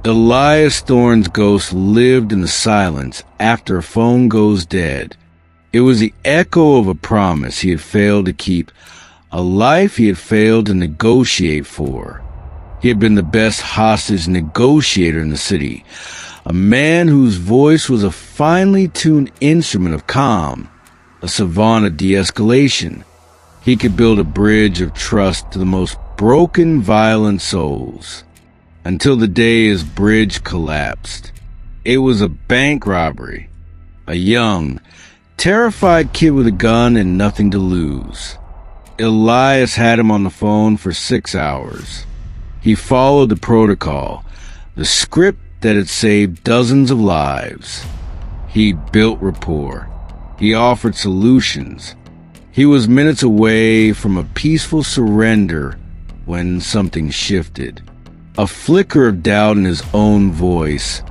Elias Thorne's ghost lived in the silence after a phone goes dead. It was the echo of a promise he had failed to keep, a life he had failed to negotiate for. He had been the best hostage negotiator in the city, a man whose voice was a finely tuned instrument of calm, a savant of de-escalation. He could build a bridge of trust to the most broken, violent souls. Until the day his bridge collapsed. It was a bank robbery. A young, terrified kid with a gun and nothing to lose. Elias had him on the phone for 6 hours. He followed the protocol, the script that had saved dozens of lives. He built rapport. He offered solutions. He was minutes away from a peaceful surrender when something shifted. A flicker of doubt in his own voice,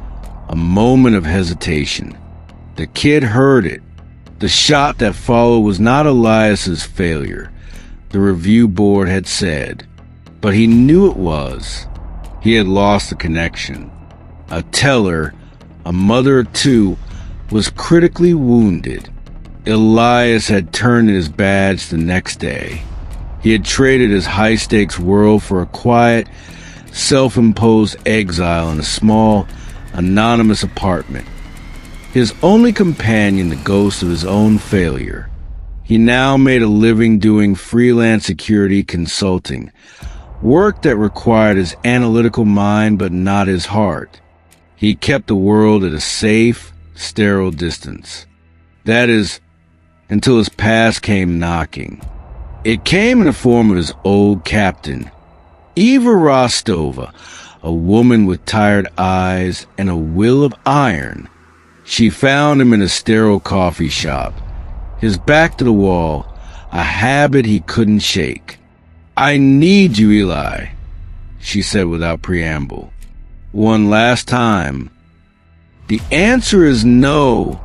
a moment of hesitation. The kid heard it. The shot that followed was not Elias's failure, the review board had said, but he knew it was. He had lost the connection. A teller, a mother of two, was critically wounded. Elias had turned in his badge the next day. He had traded his high-stakes world for a quiet, self-imposed exile in a small, anonymous apartment. His only companion, the ghost of his own failure. He now made a living doing freelance security consulting, work that required his analytical mind but not his heart. He kept the world at a safe, sterile distance. That is, until his past came knocking. It came in the form of his old captain, Eva Rostova, a woman with tired eyes and a will of iron. She found him in a sterile coffee shop, his back to the wall, a habit he couldn't shake. "I need you, Eli," she said without preamble. "One last time." "The answer is no,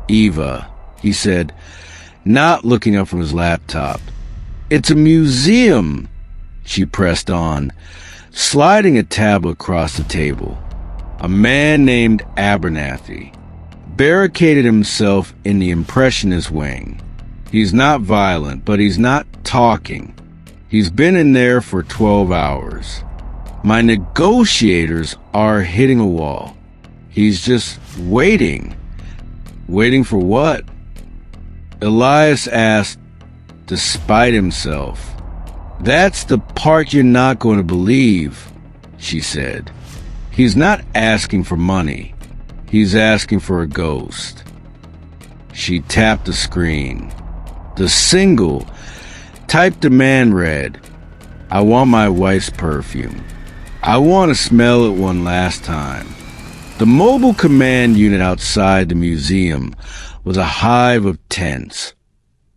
Eva," he said, not looking up from his laptop. "It's a museum," she pressed on, sliding a tablet across the table. A man named Abernathy barricaded himself in the impressionist wing. He's not violent, but he's not talking. He's been in there for 12 hours. My negotiators are hitting a wall. He's just waiting. Waiting for what? Elias asked, despite himself. "That's the part you're not going to believe," she said. "He's not asking for money. He's asking for a ghost." She tapped the screen. The single, typed demand read, "I want my wife's perfume. I want to smell it one last time." The mobile command unit outside the museum was a hive of tents.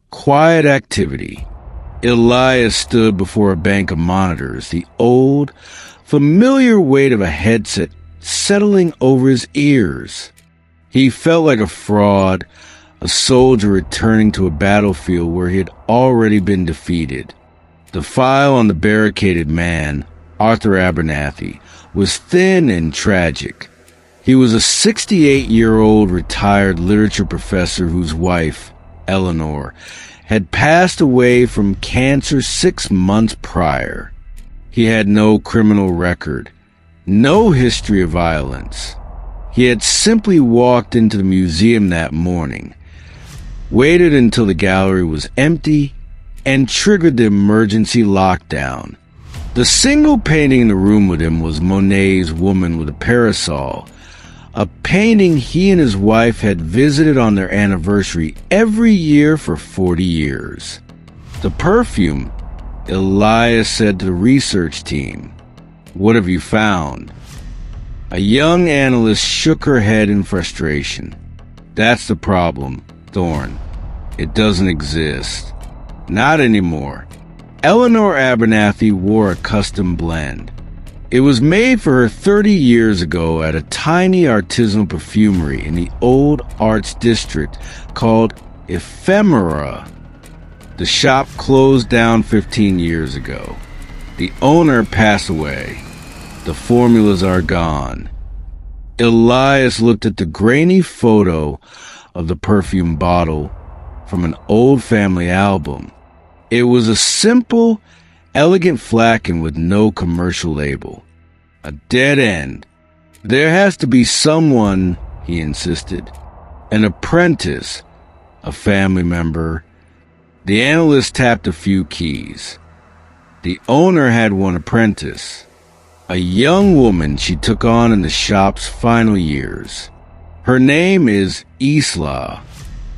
Quiet activity. Elias stood before a bank of monitors, the old, familiar weight of a headset settling over his ears. He felt like a fraud, a soldier returning to a battlefield where he had already been defeated. The file on the barricaded man, Arthur Abernathy, was thin and tragic. He was a 68-year-old retired literature professor whose wife, Eleanor, had passed away from cancer 6 months prior. He had no criminal record, no history of violence. He had simply walked into the museum that morning, waited until the gallery was empty, and triggered the emergency lockdown. The single painting in the room with him was Monet's Woman with a Parasol, a painting he and his wife had visited on their anniversary every year for 40 years. The perfume, Elias said to the research team. "What have you found?" A young analyst shook her head in frustration. "That's the problem, Thorne. It doesn't exist. Not anymore." Eleanor Abernathy wore a custom blend. It was made for her 30 years ago at a tiny artisanal perfumery in the old arts district called Ephemera. The shop closed down 15 years ago. The owner passed away. The formulas are gone. Elias looked at the grainy photo of the perfume bottle from an old family album. It was a simple, elegant flagon with no commercial label. A dead end. There has to be someone, he insisted. An apprentice, a family member. The analyst tapped a few keys. The owner had one apprentice, a young woman she took on in the shop's final years. Her name is Isla.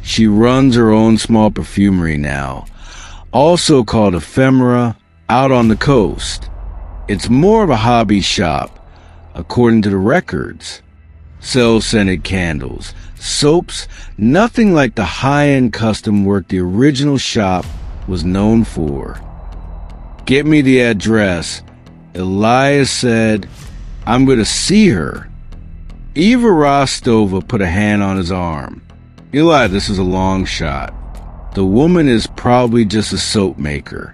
She runs her own small perfumery now, also called Ephemera, out on the coast. It's more of a hobby shop, according to the records. Sells scented candles, soaps, nothing like the high-end custom work the original shop was known for. Get me the address. Elias said, I'm going to see her. Eva Rostova put a hand on his arm. Eli, this is a long shot. The woman is probably just a soap maker.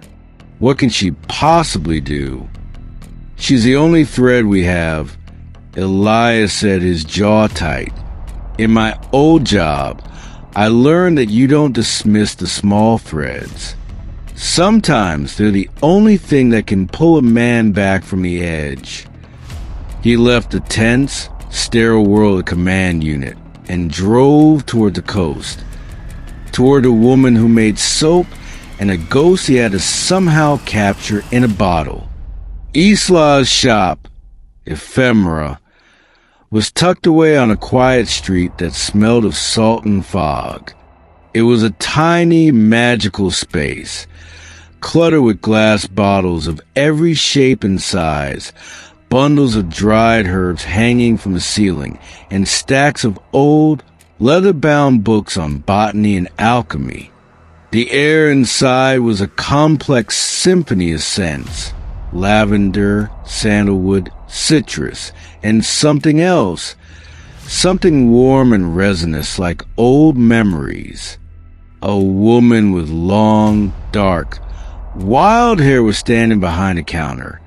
What can she possibly do? She's the only thread we have. Elias said, his jaw tight. In my old job, I learned that you don't dismiss the small threads. Sometimes they're the only thing that can pull a man back from the edge. He left the tense, sterile world of command unit and drove toward the coast, toward a woman who made soap and a ghost he had to somehow capture in a bottle. Isla's shop, Ephemera, was tucked away on a quiet street that smelled of salt and fog. It was a tiny, magical space, cluttered with glass bottles of every shape and size, bundles of dried herbs hanging from the ceiling, and stacks of old, leather-bound books on botany and alchemy. The air inside was a complex symphony of scents: lavender, sandalwood, citrus, and something else, something warm and resinous like old memories. A woman with long, dark, wild hair was standing behind a counter,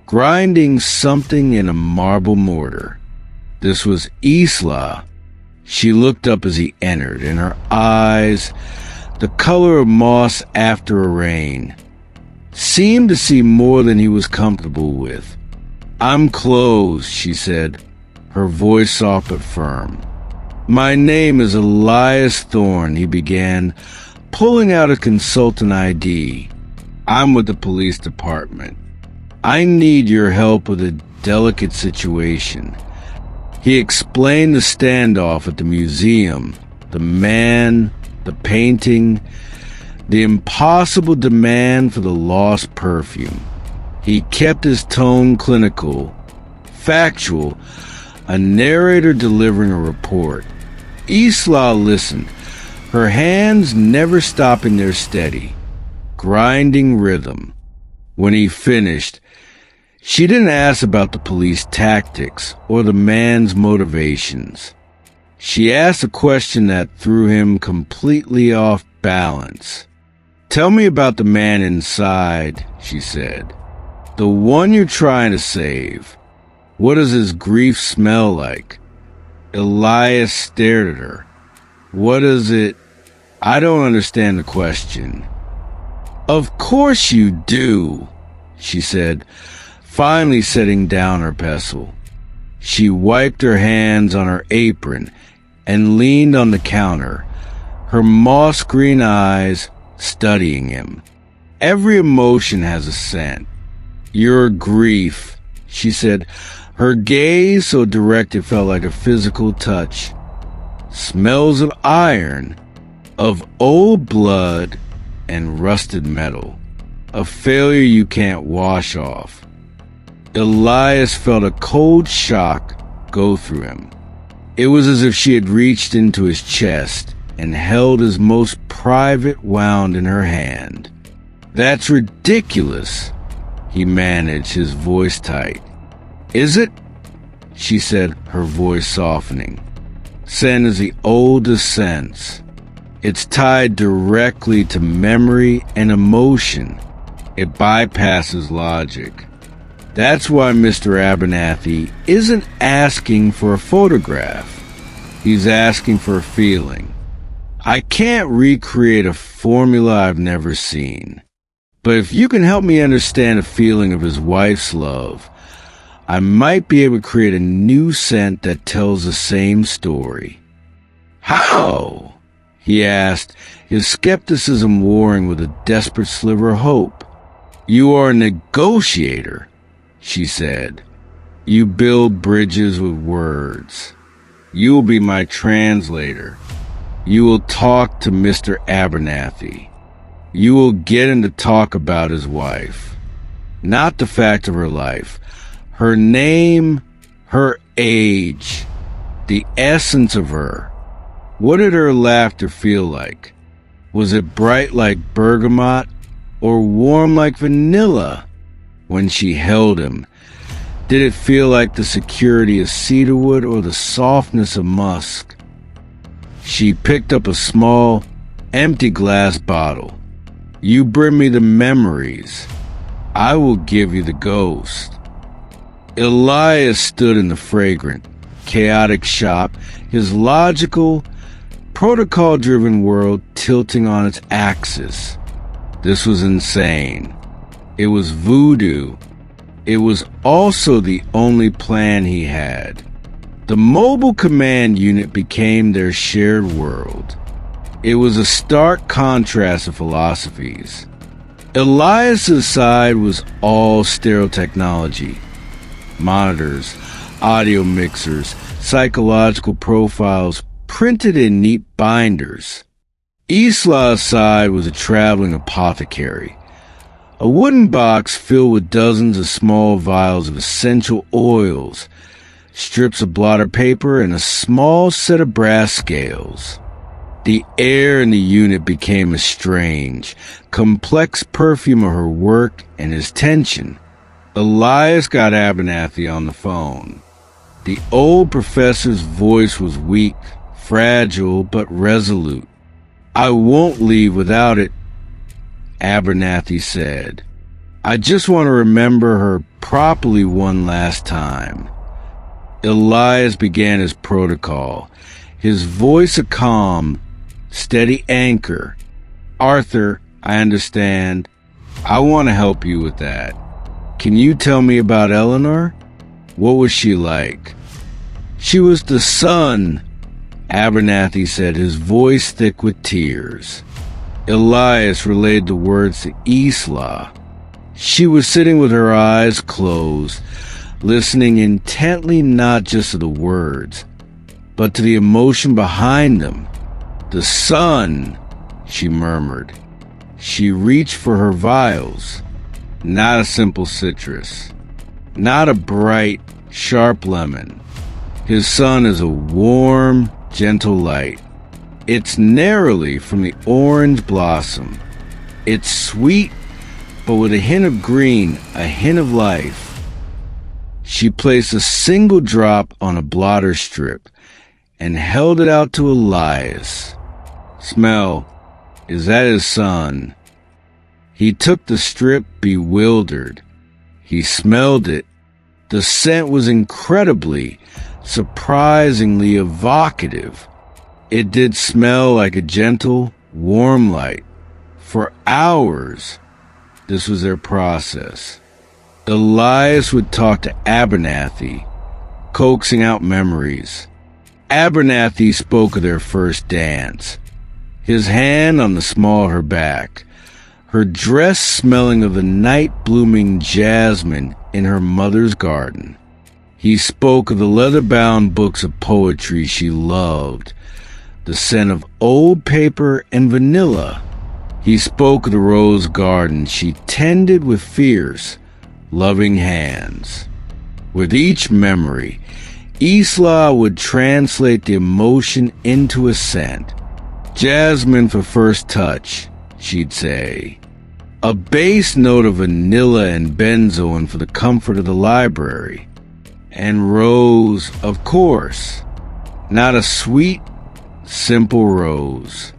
grinding something in a marble mortar. This was Isla. She looked up as he entered, and her eyes, the color of moss after a rain, seemed to see more than he was comfortable with. I'm closed, she said, her voice soft but firm. My name is Elias Thorne, he began, pulling out a consultant ID. I'm with the police department. I need your help with a delicate situation. He explained the standoff at the museum, the man, the painting, the impossible demand for the lost perfume. He kept his tone clinical, factual, a narrator delivering a report. Isla listened, her hands never stopping their steady, grinding rhythm. When he finished, she didn't ask about the police tactics or the man's motivations. She asked a question that threw him completely off balance. Tell me about the man inside, she said. The one you're trying to save. What does his grief smell like? Elias stared at her. What is it? I don't understand the question. Of course you do, she said, finally setting down her pestle. She wiped her hands on her apron and leaned on the counter, her moss-green eyes studying him. Every emotion has a scent. Your grief, she said, her gaze so direct it felt like a physical touch, smells of iron, of old blood and rusted metal, a failure you can't wash off. Elias felt a cold shock go through him. It was as if she had reached into his chest and held his most private wound in her hand. That's ridiculous, he managed, his voice tight. Is it? She said, her voice softening. Scent is the oldest sense. It's tied directly to memory and emotion. It bypasses logic. That's why Mr. Abernathy isn't asking for a photograph. He's asking for a feeling. I can't recreate a formula I've never seen. But if you can help me understand the feeling of his wife's love, I might be able to create a new scent that tells the same story. How? He asked, his skepticism warring with a desperate sliver of hope. You are a negotiator, she said. You build bridges with words. You will be my translator. You will talk to Mr. Abernathy. You will get him to talk about his wife. Not the fact of her life. Her name, her age, the essence of her. What did her laughter feel like? Was it bright like bergamot or warm like vanilla when she held him? Did it feel like the security of cedarwood or the softness of musk? She picked up a small, empty glass bottle. You bring me the memories. I will give you the ghost. Elias stood in the fragrant, chaotic shop, his logical, protocol-driven world tilting on its axis. This was insane. It was voodoo. It was also the only plan he had. The mobile command unit became their shared world. It was a stark contrast of philosophies. Elias's side was all stereotechnology. Monitors, audio mixers, psychological profiles printed in neat binders. Isla's side was a traveling apothecary. A wooden box filled with dozens of small vials of essential oils, strips of blotter paper, and a small set of brass scales. The air in the unit became a strange, complex perfume of her work and his tension. Elias got Abernathy on the phone. The old professor's voice was weak, fragile, but resolute. I won't leave without it, Abernathy said. I just want to remember her properly one last time. Elias began his protocol, his voice a calm, steady anchor. Arthur, I understand. I want to help you with that. Can you tell me about Eleanor? What was she like? She was the sun, Abernathy said, his voice thick with tears. Elias relayed the words to Isla. She was sitting with her eyes closed, listening intently not just to the words, but to the emotion behind them. The sun, she murmured. She reached for her vials. Not a simple citrus. Not a bright, sharp lemon. His sun is a warm, gentle light. It's narrowly from the orange blossom. It's sweet, but with a hint of green, a hint of life. She placed a single drop on a blotter strip and held it out to Elias. Smell. Is that his sun? He took the strip, bewildered. He smelled it. The scent was incredibly, surprisingly evocative. It did smell like a gentle, warm light. For hours, this was their process. Elias would talk to Abernathy, coaxing out memories. Abernathy spoke of their first dance, his hand on the small of her back, her dress smelling of the night-blooming jasmine in her mother's garden. He spoke of the leather-bound books of poetry she loved, the scent of old paper and vanilla. He spoke of the rose garden she tended with fierce, loving hands. With each memory, Isla would translate the emotion into a scent. Jasmine for first touch, she'd say. A bass note of vanilla and benzoin for the comfort of the library. And rose, of course. Not a sweet, simple rose.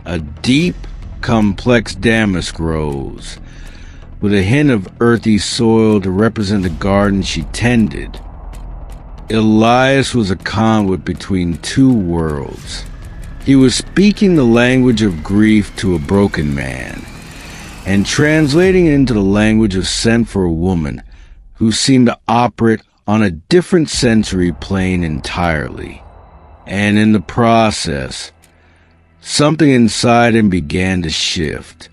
A deep, complex damask rose. with a hint of earthy soil to represent the garden she tended. Elias was a conduit between two worlds. He was speaking the language of grief to a broken man, and translating it into the language of scent for a woman who seemed to operate on a different sensory plane entirely. And in the process, something inside him began to shift.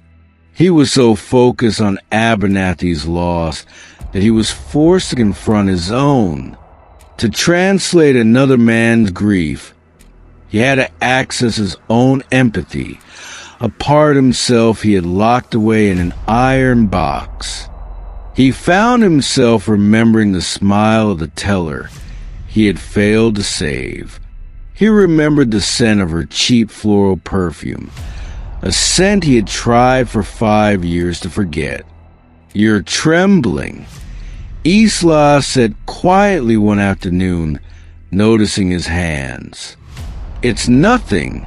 He was so focused on Abernathy's loss that he was forced to confront his own. To translate another man's grief, he had to access his own empathy, a part of himself he had locked away in an iron box. He found himself remembering the smile of the teller he had failed to save. He remembered the scent of her cheap floral perfume, a scent he had tried for 5 years to forget. "You're trembling," Isla said quietly one afternoon, noticing his hands. "It's nothing,"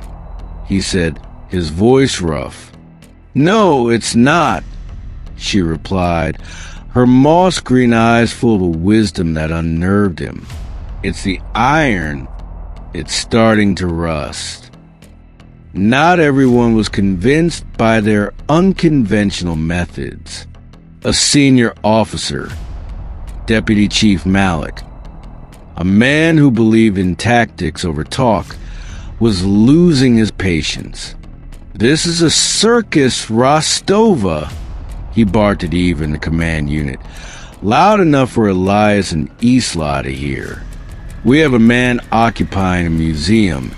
he said, his voice rough. "No, it's not," she replied, her moss-green eyes full of a wisdom that unnerved him. "It's the iron. It's starting to rust." Not everyone was convinced by their unconventional methods. A senior officer, Deputy Chief Malik, a man who believed in tactics over talk, was losing his patience. "This is a circus, Rostova," he barked at Eve in the command unit, loud enough for Elias and Isla to hear. "We have a man occupying a museum,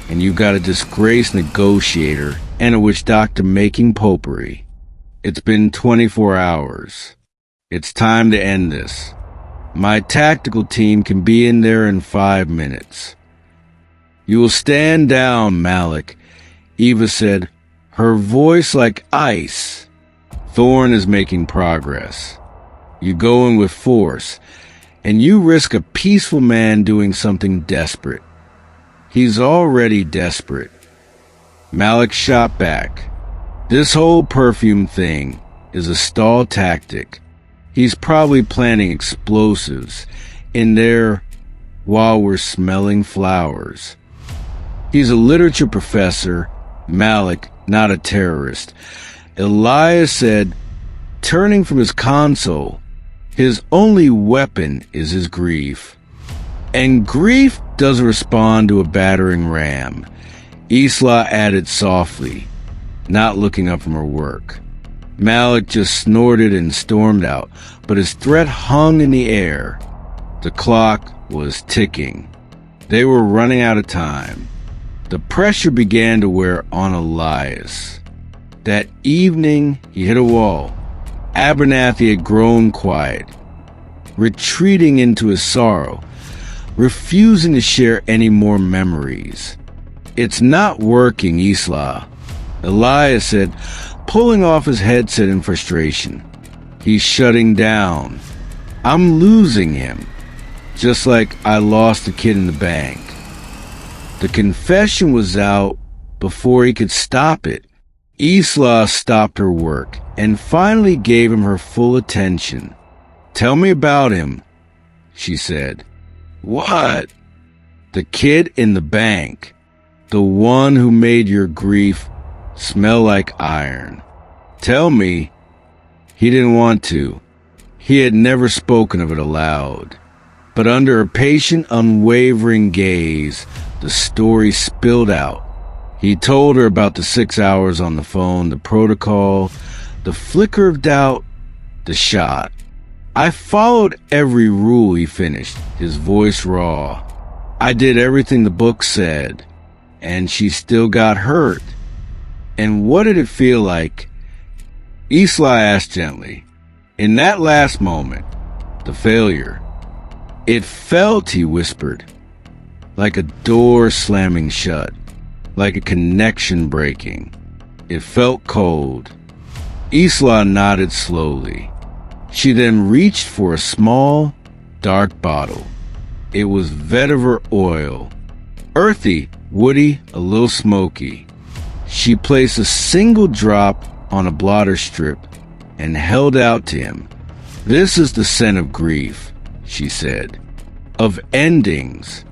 and you've got a disgraced negotiator and a witch doctor making potpourri. It's been 24 hours. It's time to end this. My tactical team can be in there in 5 minutes." "You will stand down, Malik," Eva said, her voice like ice. "Thorne is making progress. You go in with force, and you risk a peaceful man doing something desperate. He's already desperate." Malik shot back. "This whole perfume thing is a stall tactic. He's probably planting explosives in there while we're smelling flowers. He's a literature professor, Malik, not a terrorist," Elias said, turning from his console. "His only weapon is his grief. And grief doesn't respond to a battering ram," Isla added softly, not looking up from her work. Malik just snorted and stormed out, but his threat hung in the air. The clock was ticking. They were running out of time. The pressure began to wear on Elias. That evening, he hit a wall. Abernathy had grown quiet, retreating into his sorrow, refusing to share any more memories. "It's not working, Isla," Elias said, pulling off his headset in frustration. "He's shutting down. I'm losing him, just like I lost the kid in the bank." The confession was out before he could stop it. Isla stopped her work and finally gave him her full attention. "Tell me about him," she said. "What?" "The kid in the bank. The one who made your grief smell like iron. Tell me." He didn't want to. He had never spoken of it aloud. But under her patient, unwavering gaze, the story spilled out. He told her about the 6 hours on the phone, the protocol, the flicker of doubt, the shot. "I followed every rule," he finished, his voice raw. "I did everything the book said, and she still got hurt." "And what did it feel like?" Isla asked gently. "In that last moment, the failure. It felt," he whispered, "like a door slamming shut, like a connection breaking. It felt cold." Isla nodded slowly. She then reached for a small, dark bottle. It was vetiver oil. Earthy, woody, a little smoky. She placed a single drop on a blotter strip and held out to him. "This is the scent of grief," she said, "of endings,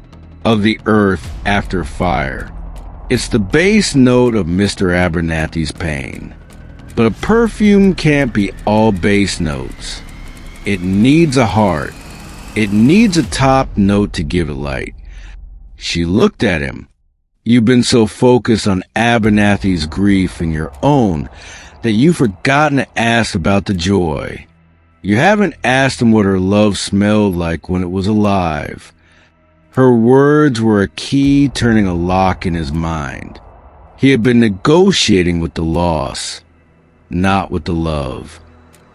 of the earth after fire. It's the bass note of Mr. Abernathy's pain. But a perfume can't be all bass notes. It needs a heart. It needs a top note to give it light." She looked at him. "You've been so focused on Abernathy's grief and your own that you've forgotten to ask about the joy. You haven't asked him what her love smelled like when it was alive." Her words were a key turning a lock in his mind. He had been negotiating with the loss, not with the love.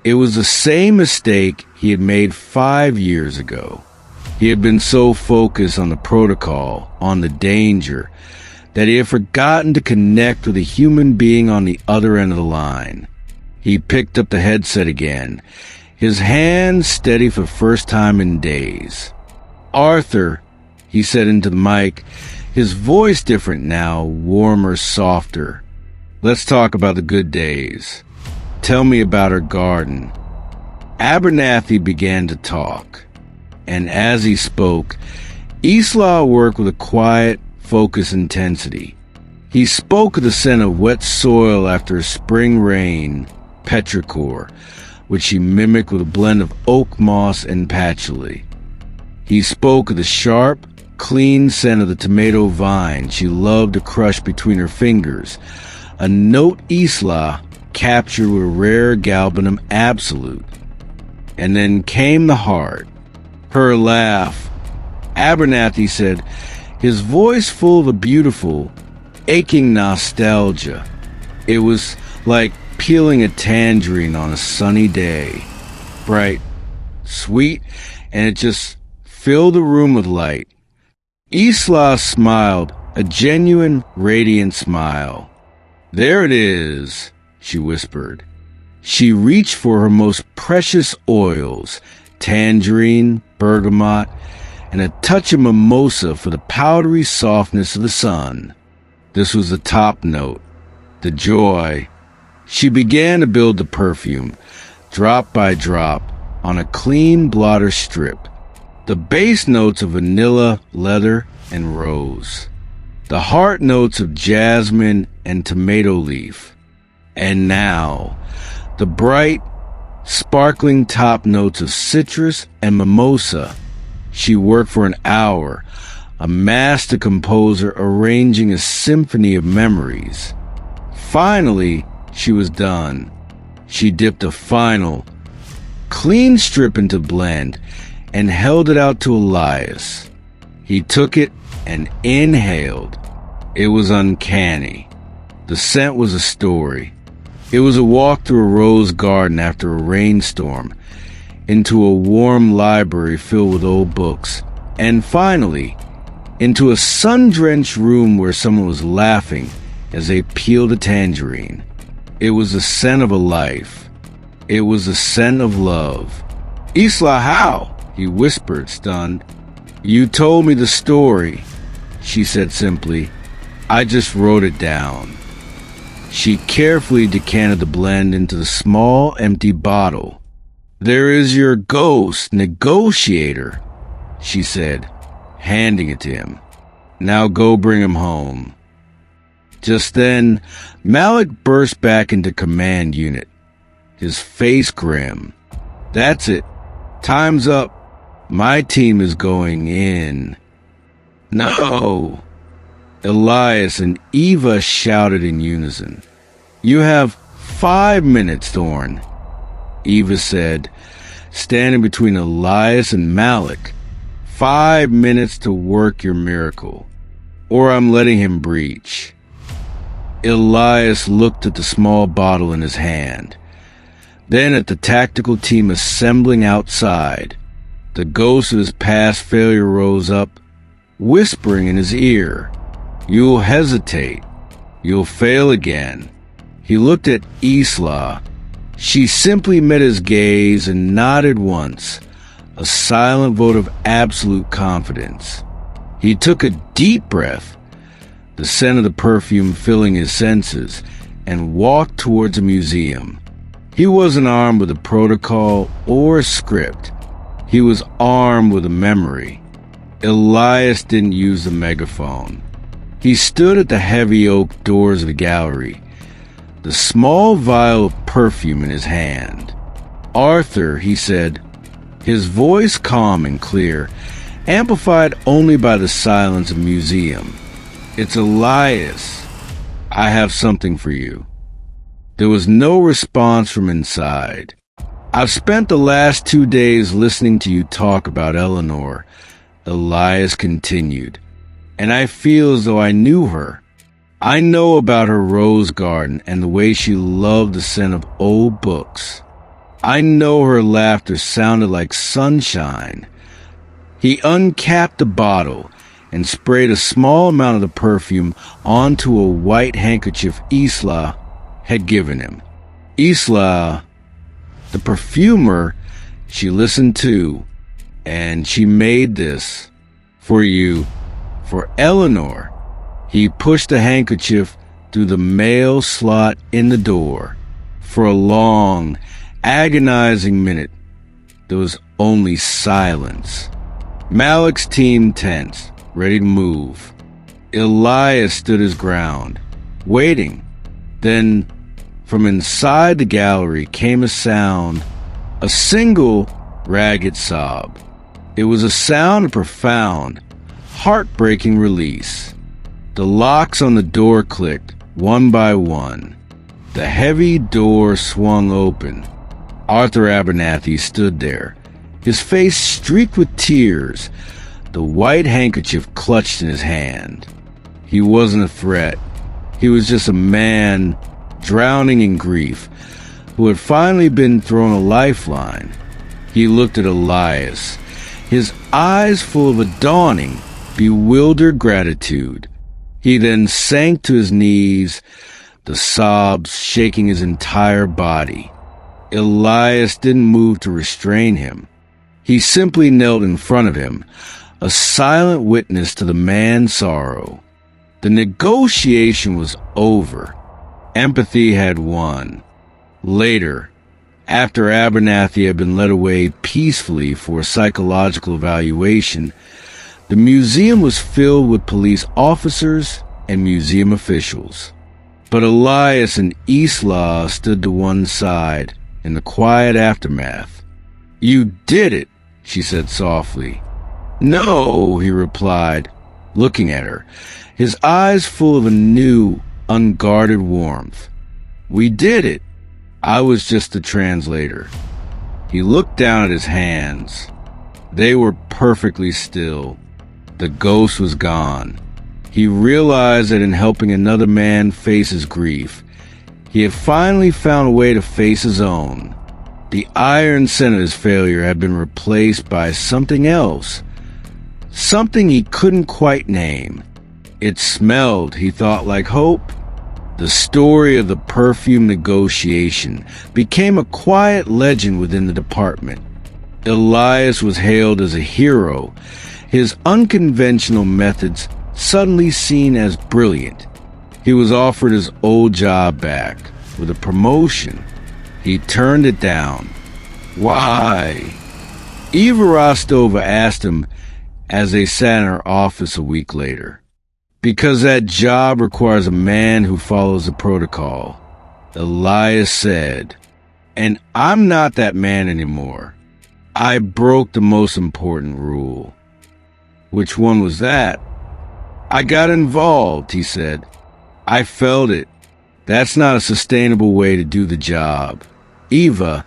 It was the same mistake he had made 5 years ago. He had been so focused on the protocol, on the danger, that he had forgotten to connect with a human being on the other end of the line. He picked up the headset again, his hand steady for the first time in days. "Arthur," he said into the mic, his voice different now, warmer, softer. "Let's talk about the good days. Tell me about her garden." Abernathy began to talk, and as he spoke, Isla worked with a quiet, focused intensity. He spoke of the scent of wet soil after a spring rain, petrichor, which she mimicked with a blend of oak moss and patchouli. He spoke of the sharp, clean scent of the tomato vine she loved to crush between her fingers, a note Isla captured with a rare galbanum absolute. And then came the heart, her laugh. Abernathy said, his voice full of a beautiful, aching nostalgia. It was like peeling a tangerine on a sunny day. Bright, sweet, and it just filled the room with light. Isla smiled, a genuine, radiant smile. "There it is," she whispered. She reached for her most precious oils, tangerine, bergamot, and a touch of mimosa for the powdery softness of the sun. This was the top note, the joy. She began to build the perfume, drop by drop, on a clean blotter strip. The base notes of vanilla, leather, and rose. The heart notes of jasmine and tomato leaf. And now, the bright, sparkling top notes of citrus and mimosa. She worked for an hour, a master composer arranging a symphony of memories. Finally, she was done. She dipped a final, clean strip into blend and held it out to Elias. He took it and inhaled. It was uncanny. The scent was a story. It was a walk through a rose garden after a rainstorm, into a warm library filled with old books, and finally, into a sun-drenched room where someone was laughing as they peeled a tangerine. It was the scent of a life. It was the scent of love. "Isla, how?" he whispered, stunned. "You told me the story," she said simply. "I just wrote it down." She carefully decanted the blend into the small, empty bottle. "There is your ghost negotiator," she said, handing it to him. "Now go bring him home." Just then, Malik burst back into command unit, his face grim. "That's it. Time's up. My team is going in." "No!" Elias and Eva shouted in unison. "You have 5 minutes, Thorn," Eva said, standing between Elias and Malik. 5 minutes to work your miracle, or I'm letting him breach." Elias looked at the small bottle in his hand, then at the tactical team assembling outside. The ghost of his past failure rose up, whispering in his ear, "You'll hesitate. You'll fail again." He looked at Isla. She simply met his gaze and nodded once, a silent vote of absolute confidence. He took a deep breath, the scent of the perfume filling his senses, and walked towards a museum. He wasn't armed with a protocol or a script. He was armed with a memory. Elias didn't use the megaphone. He stood at the heavy oak doors of the gallery, the small vial of perfume in his hand. "Arthur," he said, his voice calm and clear, amplified only by the silence of the museum. "It's Elias. I have something for you." There was no response from inside. "I've spent the last 2 days listening to you talk about Eleanor," Elias continued, "and I feel as though I knew her. I know about her rose garden and the way she loved the scent of old books. I know her laughter sounded like sunshine." He uncapped the bottle and sprayed a small amount of the perfume onto a white handkerchief Isla had given him. Isla, the perfumer, she listened to, and she made this for you, for Eleanor. He pushed the handkerchief through the mail slot in the door. For a long, agonizing minute, there was only silence. Malik's team tense, ready to move. Elias stood his ground, waiting. Then, from inside the gallery came a sound, a single, ragged sob. It was a sound of profound, heartbreaking release. The locks on the door clicked, one by one. The heavy door swung open. Arthur Abernathy stood there, his face streaked with tears, the white handkerchief clutched in his hand. He wasn't a threat. He was just a man drowning in grief who had finally been thrown a lifeline. He looked at Elias, his eyes full of a dawning, bewildered gratitude. He then sank to his knees, the sobs shaking his entire body. Elias didn't move to restrain him. He simply knelt in front of him, a silent witness to the man's sorrow. The negotiation was over. Empathy had won. Later, after Abernathy had been led away peacefully for a psychological evaluation, the museum was filled with police officers and museum officials. But Elias and Isla stood to one side in the quiet aftermath. "You did it," she said softly. "No," he replied, looking at her, his eyes full of a new, unguarded warmth. "We did it. I was just the translator." He looked down at his hands. They were perfectly still. The ghost was gone. He realized that in helping another man face his grief, he had finally found a way to face his own. The iron scent of his failure had been replaced by something else, something he couldn't quite name. It smelled, he thought, like hope. The story of the perfume negotiation became a quiet legend within the department. Elias was hailed as a hero, his unconventional methods suddenly seen as brilliant. He was offered his old job back, with a promotion. He turned it down. Why? Eva Rostova asked him as they sat in her office a week later. "Because that job requires a man who follows the protocol," Elias said. "And I'm not that man anymore. I broke the most important rule." "Which one was that?" "I got involved," he said. "I felt it. That's not a sustainable way to do the job, Eva,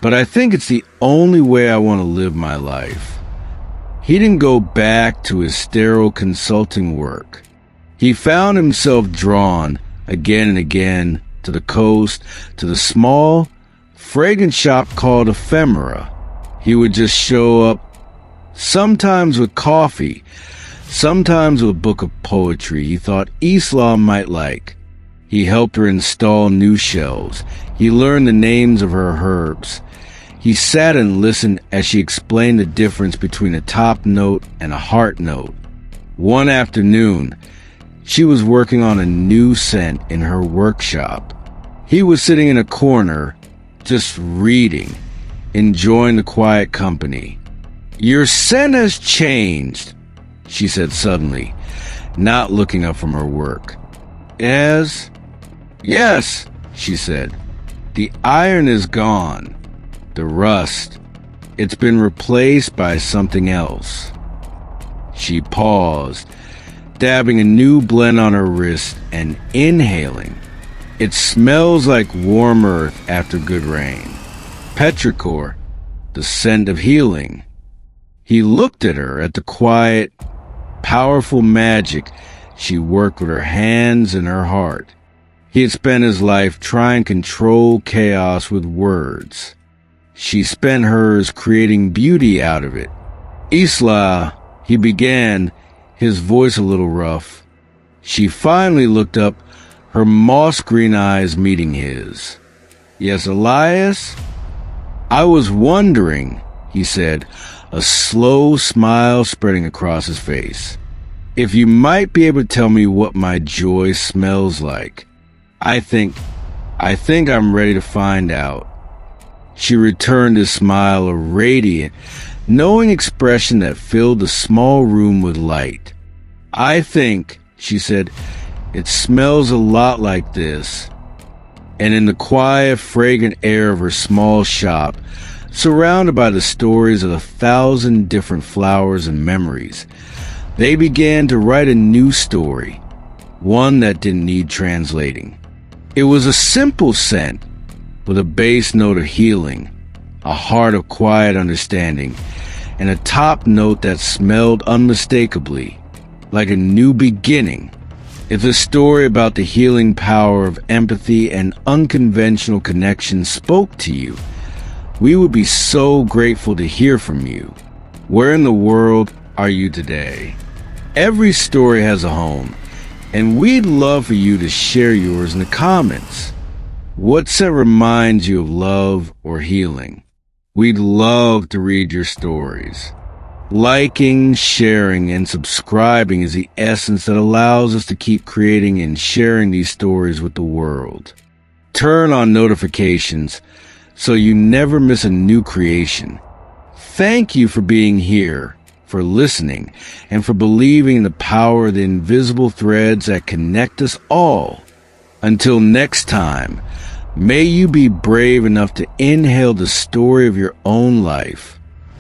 but I think it's the only way I want to live my life." He didn't go back to his sterile consulting work. He found himself drawn again and again to the coast, to the small, fragrant shop called Ephemera. He would just show up, sometimes with coffee, sometimes with a book of poetry he thought Islam might like. He helped her install new shelves. He learned the names of her herbs. He sat and listened as she explained the difference between a top note and a heart note. One afternoon, she was working on a new scent in her workshop. He was sitting in a corner, just reading, enjoying the quiet company. "Your scent has changed," she said suddenly, not looking up from her work. "Yes?" "Yes," she said. "The iron is gone. The rust. It's been replaced by something else." She paused, dabbing a new blend on her wrist and inhaling. "It smells like warm earth after good rain. Petrichor, the scent of healing." He looked at her, at the quiet, powerful magic she worked with her hands and her heart. He had spent his life trying to control chaos with words. She spent hers creating beauty out of it. "Isla," he began, his voice a little rough. She finally looked up, her moss-green eyes meeting his. "Yes, Elias?" "I was wondering," he said, a slow smile spreading across his face, "if you might be able to tell me what my joy smells like. I think I'm ready to find out." She returned his smile, a radiant, knowing expression that filled the small room with light. "I think," she said, "it smells a lot like this." And in the quiet, fragrant air of her small shop, surrounded by the stories of 1,000 different flowers and memories, they began to write a new story, one that didn't need translating. It was a simple scent, with a bass note of healing, a heart of quiet understanding, and a top note that smelled unmistakably like a new beginning. If the story about the healing power of empathy and unconventional connection spoke to you, we would be so grateful to hear from you. Where in the world are you today? Every story has a home, and we'd love for you to share yours in the comments. What scent reminds you of love or healing? We'd love to read your stories. Liking, sharing, and subscribing is the essence that allows us to keep creating and sharing these stories with the world. Turn on notifications so you never miss a new creation. Thank you for being here, for listening, and for believing in the power of the invisible threads that connect us all. Until next time, may you be brave enough to inhale the story of your own life.